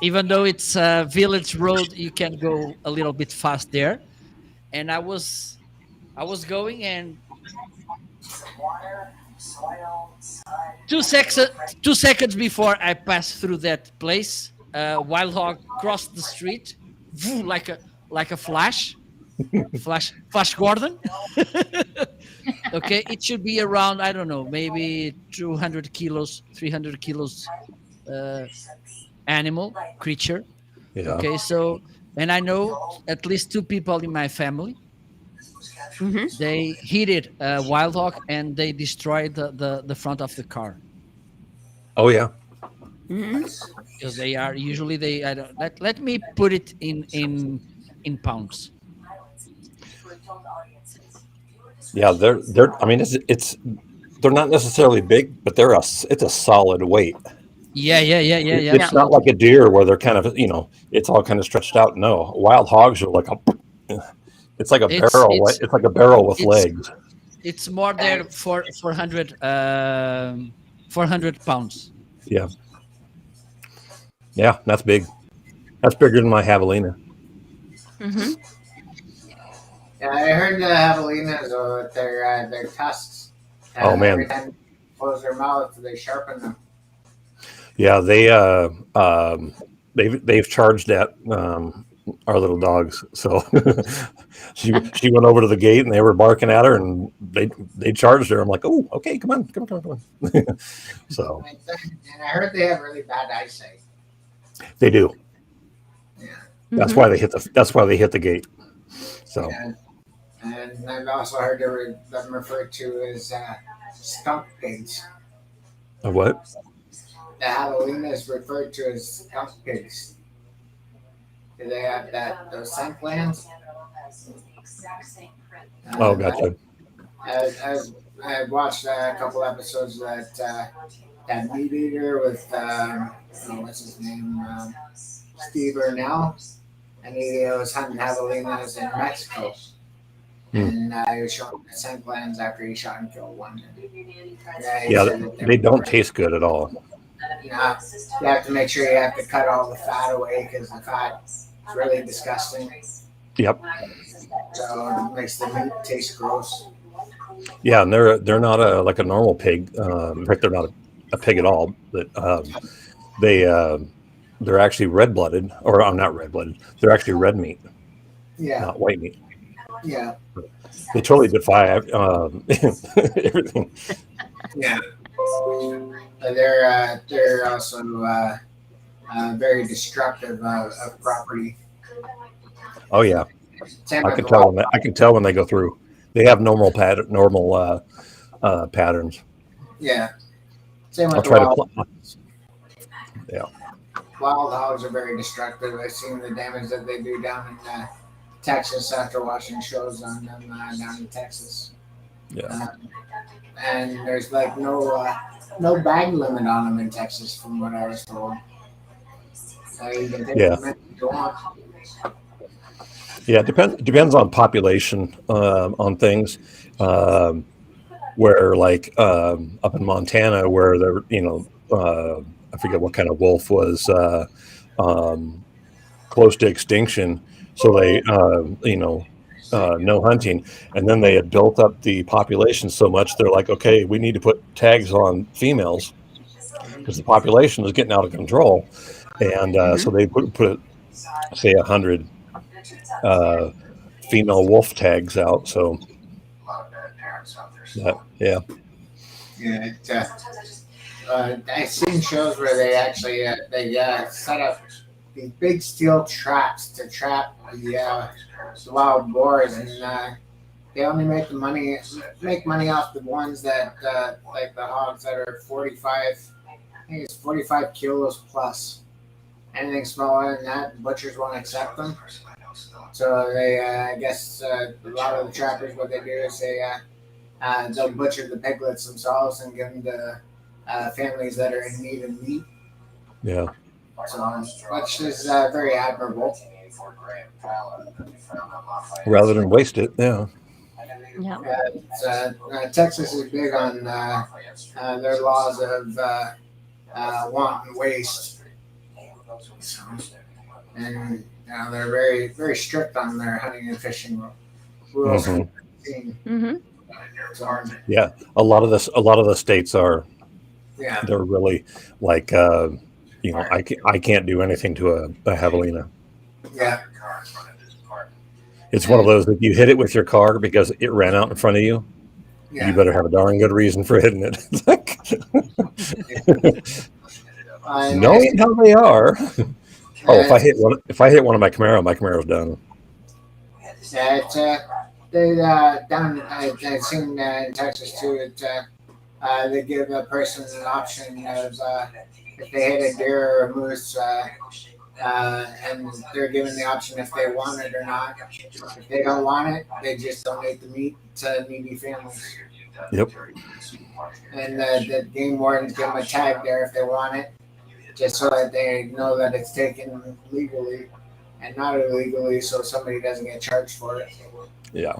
even though it's a village road, you can go a little bit fast there. And I was going, and 2 seconds before I passed through that place, wild hog crossed the street, like a flash Gordon. Okay, it should be around, I don't know, maybe 200 kilos, 300 kilos animal creature. Yeah. Okay, so, and I know at least 2 people in my family. They hit it wild hog and they destroyed the front of the car. Oh yeah. Because they are usually they I don't let me put it in pounds. Yeah, they're. I mean, it's they're not necessarily big, but it's a solid weight. Yeah. It's not like a deer where they're kind of it's all kind of stretched out. No, wild hogs are like it's like a barrel. It's like a barrel with legs. It's more than 400 pounds. Yeah. Yeah, that's big. That's bigger than my javelina. Yeah, I heard the javelinas with their tusks. Oh man! Every time they close their mouth, they sharpen them. Yeah, they've charged at our little dogs. So she went over to the gate and they were barking at her and they charged her. I'm like, oh, okay, come on. So and I heard they have really bad eyesight. They do. Yeah. That's why they hit the gate. So. Yeah. And I've also heard them referred to as skunk pigs. A what? The javelina is referred to as skunk pigs. Do they have those scent glands? Oh, gotcha. I watched a couple episodes of that meat eater with what's his name, Steve Burnell, and he was hunting javelinas in Mexico. And he was showing the scent glands after he shot and killed one. Yeah, they don't taste good at all. You have to make sure you have to cut all the fat away because the fat is really disgusting. Yep. So it makes the meat taste gross. Yeah, and they're not like a normal pig. In fact, they're not a pig at all. But they're actually red-blooded, or not red-blooded. They're actually red meat. Yeah. Not white meat. Yeah. They totally defy everything. Yeah. They're also very destructive of property. Oh yeah, I can tell when they go through. They have normal patterns. Yeah. Same with Yeah. Wild hogs are very destructive. I've seen the damage that they do down in Texas after watching shows on them down in Texas. Yeah. And there's like no bag limit on them in Texas, from what I was told. So you can take them if you want. Yeah, depends on population on things. Where like up in Montana, where they're I forget what kind of wolf was close to extinction, so they no hunting, and then they had built up the population so much they're like, okay, we need to put tags on females because the population was getting out of control, and so they put say 100 female wolf tags out. So I've seen shows where they actually set up these big steel traps to trap the wild boars, and they only make money off the ones that like the hogs that are 45. I think it's 45 kilos plus. Anything smaller than that, butchers won't accept them. So they, I guess, a lot of the trappers, what they do is they'll butcher the piglets themselves and give them to families that are in need of meat. Yeah. So, which is very admirable. Rather than waste it, yeah. Texas is big on their laws of want and waste. And they're very, very strict on their hunting and fishing rules. Yeah, a lot of the states are. Yeah, they're really like I can't do anything to a javelina. Yeah, it's one of those that you hit it with your car because it ran out in front of you. You better have a darn good reason for hitting it. Knowing how they are. Oh, if I hit one of my Camaro's done. Yeah, it's down. I've seen in Texas too. They give a person an option of if they hit a deer or a moose, and they're given the option if they want it or not. If they don't want it, they just donate the meat to needy families. Yep. And the game wardens give them a tag there if they want it, just so that they know that it's taken legally and not illegally, so somebody doesn't get charged for it. Yeah,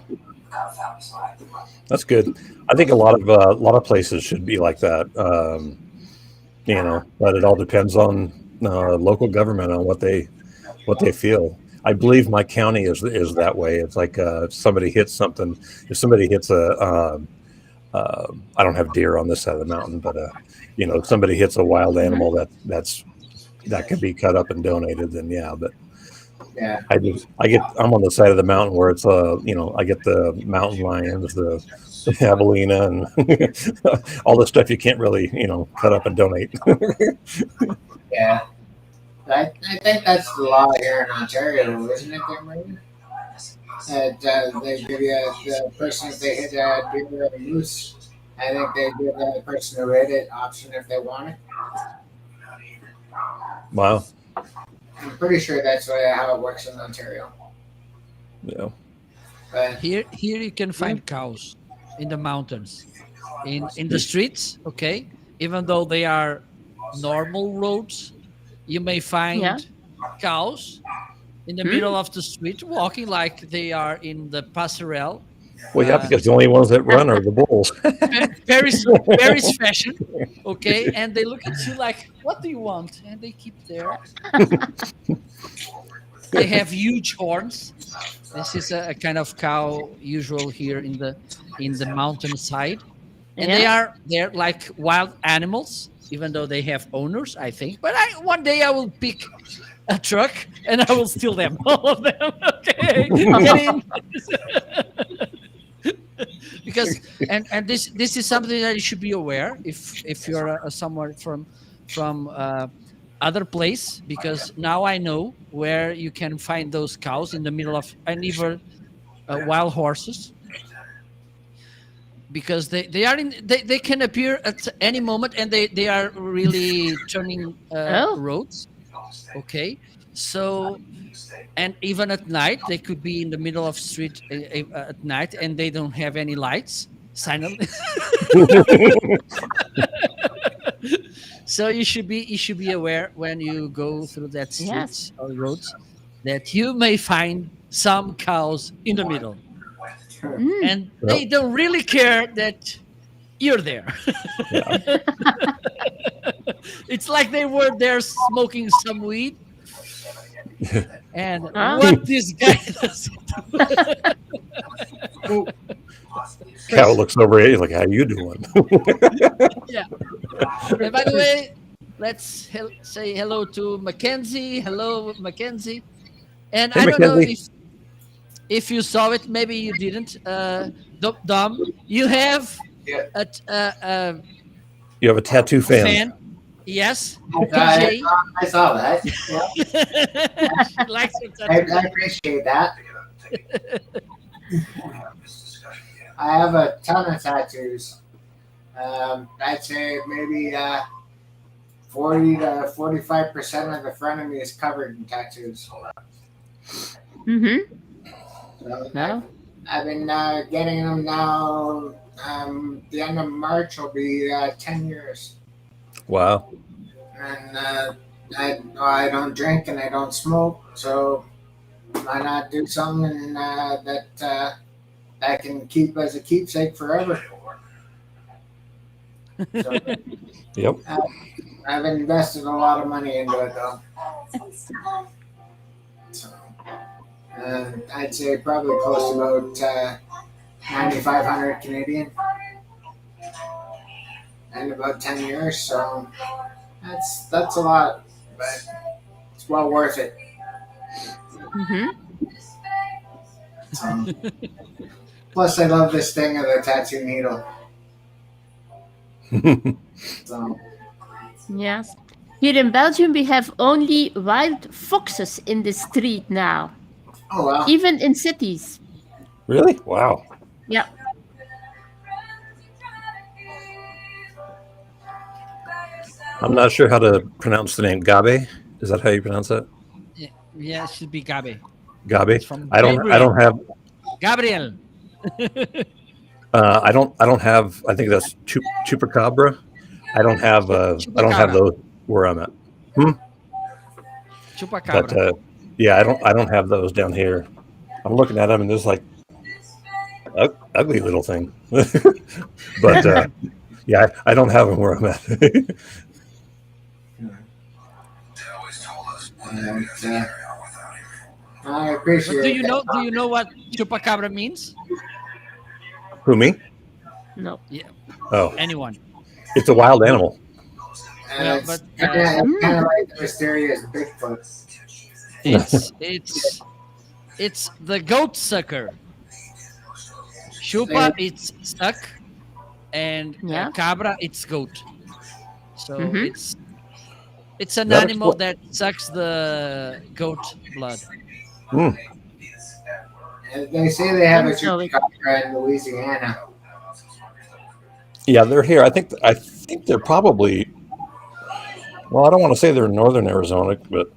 that's good. I think a lot of places should be like that. But it all depends on local government on what they feel. I believe my county is that way. It's like if somebody hits something. If somebody hits I don't have deer on this side of the mountain, but if somebody hits a wild animal that can be cut up and donated, then yeah. But yeah, I'm on the side of the mountain where it's I get the mountain lions, the javelina, and all the stuff you can't really cut up and donate. Yeah, I think that's the law here in Ontario, isn't it, Marie? That they give you the person if they hit a deer or a moose. I think they give the person who hit it option if they want it. Wow. I'm pretty sure that's how it works in Ontario. Yeah. But Here you can find cows in the mountains, in the streets. Okay, even though they are normal roads, you may find cows in the middle of the street walking like they are in the passerelle. Well, yeah, because the only ones that run are the bulls. Paris fashion, okay, and they look at you like, "What do you want?" And they keep there. They have huge horns. This is a kind of cow usual here in the mountainside, and they're like wild animals, even though they have owners, I think. But one day I will pick a truck and I will steal them, all of them. Okay, get in. Because and this is something that you should be aware if you're somewhere from other place, because now I know where you can find those cows in the middle of, and even wild horses, because they can appear at any moment, and they are really turning roads. Okay, so. And even at night, they could be in the middle of street at night, and they don't have any lights. Silently. So you should be aware when you go through that streets or roads that you may find some cows in the middle, and they don't really care that you're there. Yeah. It's like they were there smoking some weed. And what this guy does. Cow looks over at you like, "How you doing?" Yeah. And by the way, let's say hello to Mackenzie. Hello, Mackenzie. And Hey, I don't know Mackenzie. if you saw it. Maybe you didn't. Dom, you have a You have a tattoo fan. Yes. I saw that. Yeah. She likes it. I appreciate that. I have a ton of tattoos. I'd say maybe 40 to 45% of the front of me is covered in tattoos. Mm-hmm. So No. I've been getting them now. The end of March will be 10 years. Wow. And I don't drink and I don't smoke, so why not do something that I can keep as a keepsake forever? So, Yep. I've invested a lot of money into it, though. So, I'd say probably close to about 9,500 Canadian, and about 10 years. So that's a lot, but it's well worth it. Mm-hmm. Plus, I love this thing of the tattoo needle. So, Yes. Here in Belgium, we have only wild foxes in the street now, oh wow. even in cities. Really? Wow. Yeah. I'm not sure how to pronounce the name. Gabe? Is that how you pronounce it? Yeah, it should be Gabe. Gabe? It's from I don't have Gabriel. I don't have. I think that's chupacabra. I don't have Chupacabra. those where I'm at. But Chupacabra. yeah, I don't have those down here. I'm looking at them and there's like ugly little thing. But yeah, I don't have them where I'm at. I appreciate. But do you know what chupacabra means? Who, me? No. Yeah. Oh, Anyone. it's a wild animal. Well, It's but kind of like the mysterious Bigfoot. it's the goat sucker. Chupa, it's suck, and Yeah. cabra, it's goat. So Mhm. it's an That animal expl- that sucks the goat blood. Mm. And they say they have a Don't know it. chupacabra in Louisiana. Yeah, they're here. I think they're probably. Well, I don't want to say they're in northern Arizona, but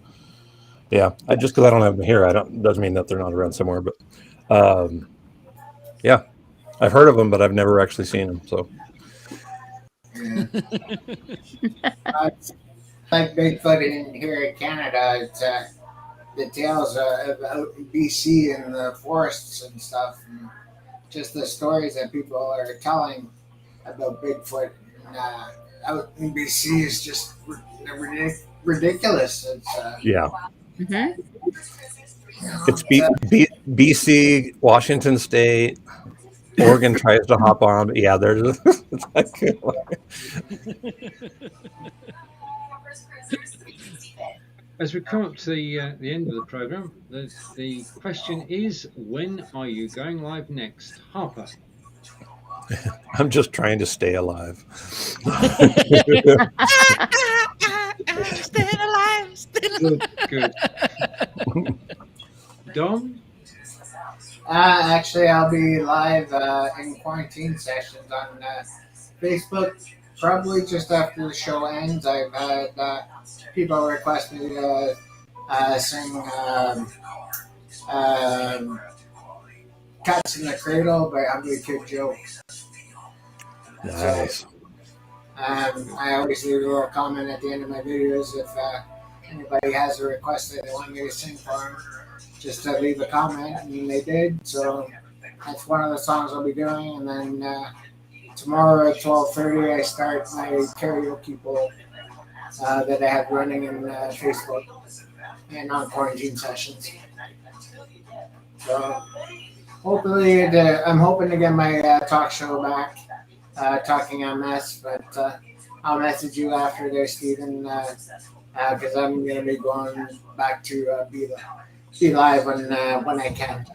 yeah, just because I don't have them here, doesn't mean that they're not around somewhere. But yeah, I've heard of them, but I've never actually seen them. So Yeah. Like Bigfoot in here in Canada, it's the tales of out in BC and the forests and stuff, and just the stories that people are telling about Bigfoot out in BC is just ridiculous. It's yeah, Mhm. it's BC, Washington State, Oregon tries to hop on. But yeah, there's. It's like, As we come up to the end of the program, the question is, when are you going live next, Harper? I'm just trying to stay alive. Staying alive. Good. Dom? actually, I'll be live in quarantine sessions on Facebook, probably just after the show ends. I've had people request me to sing Cats in the Cradle by Ugly Kid Joe. Nice. I always leave a little comment at the end of my videos if anybody has a request that they want me to sing for them. Just to leave a comment, and they did. So that's one of the songs I'll be doing. And then tomorrow at 12:30, I start my karaoke bowl that I have running in Facebook and on quarantine sessions. So hopefully, I'm hoping to get my talk show back, Talking MS, but I'll message you after there, Stephen, because I'm going to be going back to be live when I can.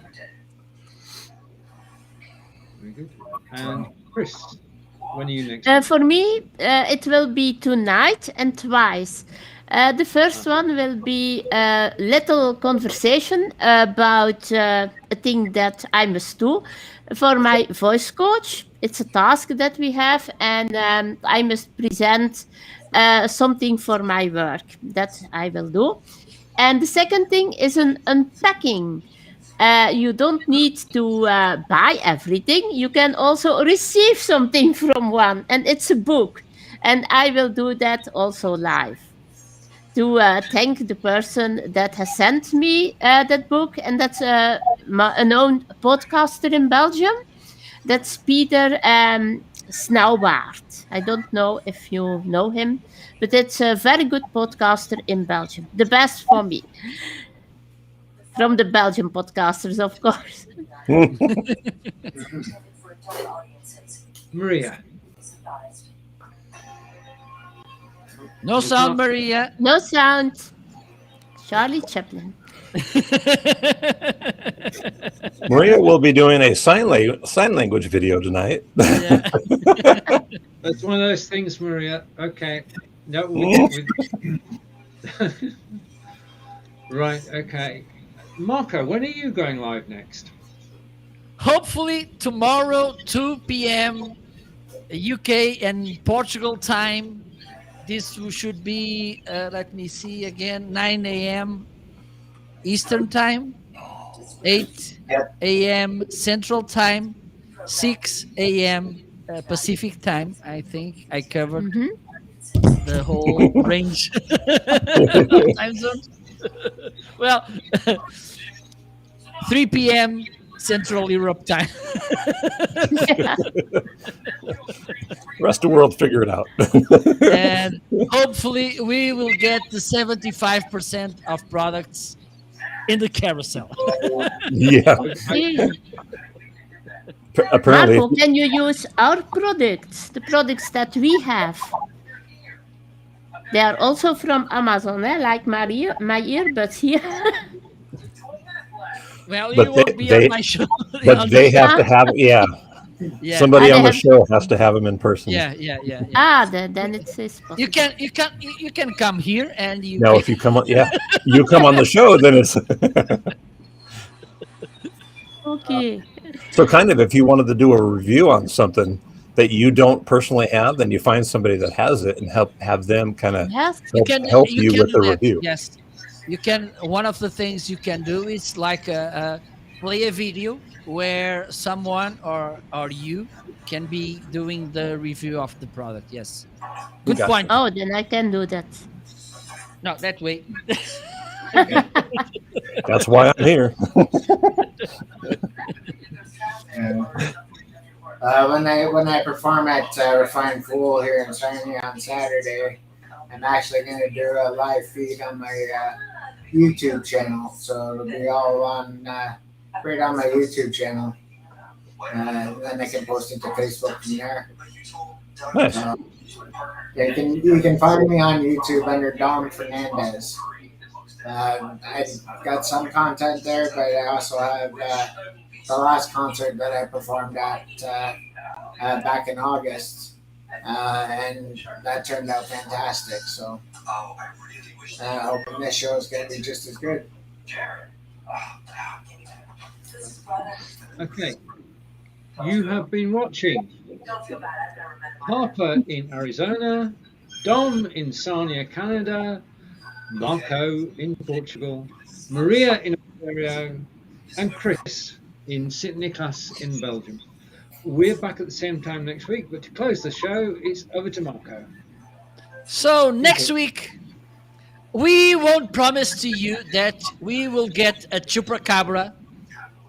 Very good. And Chris, when are you next? For me, it will be tonight and twice. The first one will be a little conversation about a thing that I must do for my voice coach. It's a task that we have, and I must present something for my work that I will do. And the second thing is an unpacking. You don't need to buy everything. You can also receive something from one, and it's a book. And I will do that also live to thank the person that has sent me that book, and that's a known podcaster in Belgium. That's Peter Snauwaard. I don't know if you know him, but it's a very good podcaster in Belgium. The best for me. From the Belgian podcasters, of course. Maria? No sound, Maria. No sound. Charlie Chaplin. Maria will be doing a sign language video tonight. Yeah. That's one of those things, Maria. Okay. No, right. Okay. Marco, when are you going live next? Hopefully tomorrow, 2 p.m. UK and Portugal time. This should be, let me see again, 9 a.m. Eastern time, 8 Yep. a.m. Central time, 6 a.m. Pacific time. I think I covered Mhm. the whole range of time zones. Well, 3 p.m. Central Europe time. Yeah. Rest of the world, figure it out. And hopefully we will get the 75% of products in the carousel. Yeah. Okay. Apparently, Marco, can you use our products, the products that we have? They are also from Amazon, like my earbuds here. Well, but you won't be on my show. but On they the, have to have, yeah. yeah, Somebody They on the have. show has to have them in person. yeah. Then it says You possible. can come here and you Now, can. if you come on, you come on the show, then it's Okay. so kind of if you wanted to do a review on something that you don't personally have, then you find somebody that has it and have them kind of Yes. help You you can with do the that. review. Yes, you can. One of the things you can do is like play a video where someone or you can be doing the review of the product. Yes, good Gotcha. point. Oh, then I can do that. No, that way. That's why I'm here. When I perform at Refined Fool here in Sarnia on Saturday, I'm actually going to do a live feed on my YouTube channel, so it'll be all on right on my YouTube channel, and then I can post it to Facebook from there. Nice. Yeah, you can find me on YouTube under Dom Fernandez. I've got some content there, but I also have the last concert that I performed at back in August, and that turned out fantastic. So hoping this show is going to be just as good. Okay. You have been watching Harper in Arizona, Dom in Sarnia, Canada, Marco in Portugal, Maria in Ontario, and Chris in St. Nicholas in Belgium. We're back at the same time next week, but to close the show, it's over to Marco. So next week, we won't promise to you that we will get a chupacabra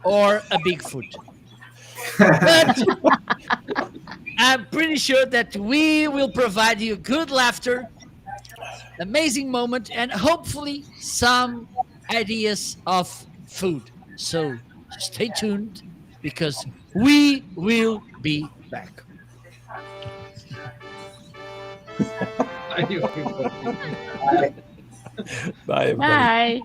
or a Bigfoot. But I'm pretty sure that we will provide you good laughter, amazing moment, and hopefully some ideas of food. So stay tuned because we will be back. Thank you, everybody. Bye, everybody. Bye.